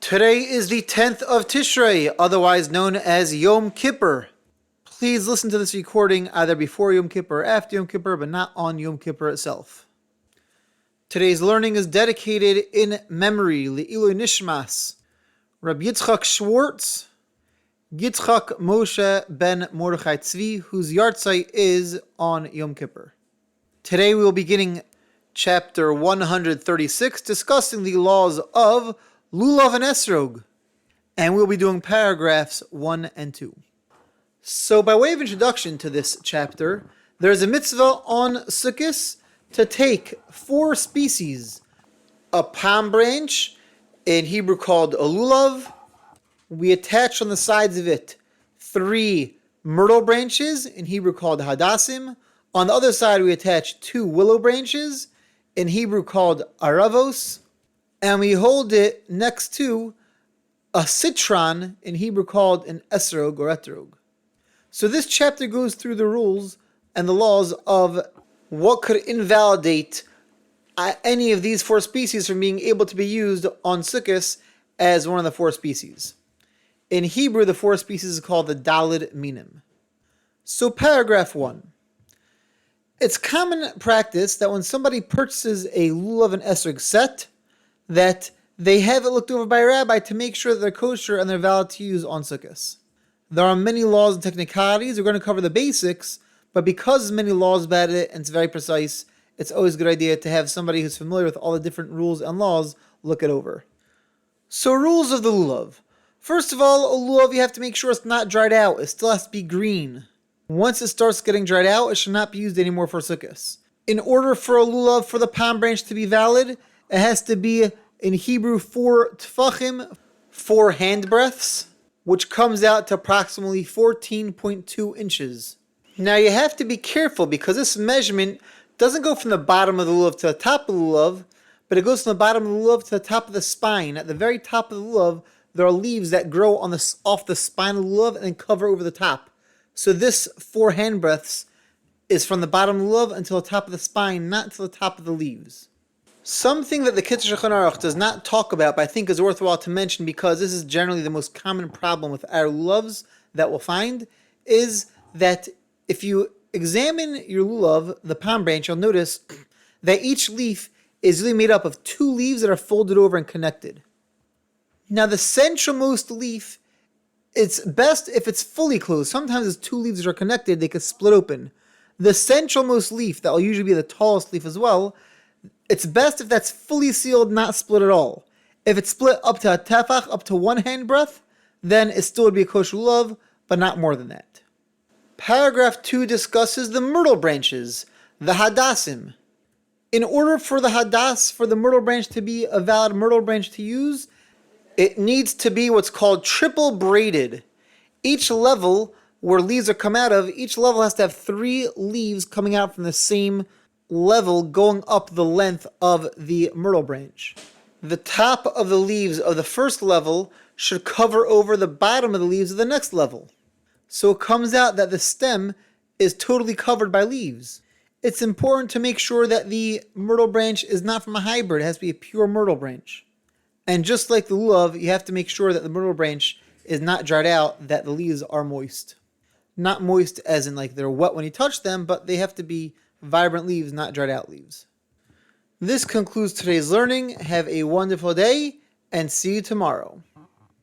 Today is the 10th of Tishrei, otherwise known as Yom Kippur. Please listen to this recording either before Yom Kippur or after Yom Kippur, but not on Yom Kippur itself. Today's learning is dedicated in memory, Le'ilui Nishmas, R Yitzchok Schwartz, Yitzchok Moshe ben Mordechai Tzvi, whose yahrtzeit is on Yom Kippur. Today we will be beginning chapter 136, discussing the laws of Lulav and Esrog, and we'll be doing paragraphs 1 and 2. So by way of introduction to this chapter, there is a mitzvah on Sukkot to take 4 species: a palm branch, in Hebrew called a lulav. We attach on the sides of it 3 myrtle branches, in Hebrew called hadassim. On the other side we attach 2 willow branches, in Hebrew called aravos. And we hold it next to a citron, in Hebrew called an esrog or etrog. So this chapter goes through the rules and the laws of what could invalidate any of these 4 species from being able to be used on Sukkot as one of the 4 species. In Hebrew, the 4 species is called the Daled Minim. So paragraph 1. It's common practice that when somebody purchases a lulav and esrog set, that they have it looked over by a rabbi to make sure that they're kosher and they're valid to use on Sukkot. There are many laws and technicalities. We're going to cover the basics, but because there's many laws about it and it's very precise, it's always a good idea to have somebody who's familiar with all the different rules and laws look it over. So rules of the lulav. First of all, a lulav, you have to make sure it's not dried out. It still has to be green. Once it starts getting dried out, it should not be used anymore for Sukkot. In order for a lulav for the palm branch to be valid, it has to be, in Hebrew, 4 tfachim, 4 hand breadths, which comes out to approximately 14.2 inches. Now you have to be careful because this measurement doesn't go from the bottom of the lulav to the top of the lulav, but it goes from the bottom of the lulav to the top of the spine. At the very top of the lulav, there are leaves that grow off the spine of the lulav and then cover over the top. So this 4 hand breadths is from the bottom of the lulav until the top of the spine, not to the top of the leaves. Something that the Tishrei does not talk about, but I think is worthwhile to mention because this is generally the most common problem with our lulavs that we'll find, is that if you examine your lulav, the palm branch, you'll notice that each leaf is really made up of 2 leaves that are folded over and connected. Now the centralmost leaf, it's best if it's fully closed. Sometimes it's 2 leaves that are connected, they could split open. The centralmost leaf, that will usually be the tallest leaf as well, it's best if that's fully sealed, not split at all. If it's split up to a tefach, up to 1 hand breadth, then it still would be a kosher lulav, but not more than that. Paragraph 2 discusses the myrtle branches, the hadassim. In order for the myrtle branch to be a valid myrtle branch to use, it needs to be what's called triple braided. Each level where leaves are come out of, each level has to have 3 leaves coming out from the same level going up the length of the myrtle branch. The top of the leaves of the first level should cover over the bottom of the leaves of the next level. So it comes out that the stem is totally covered by leaves. It's important to make sure that the myrtle branch is not from a hybrid. It has to be a pure myrtle branch. And just like the lulav, you have to make sure that the myrtle branch is not dried out, that the leaves are moist. Not moist as in like they're wet when you touch them, but they have to be vibrant leaves, not dried out leaves. This concludes today's learning. Have a wonderful day and see you tomorrow.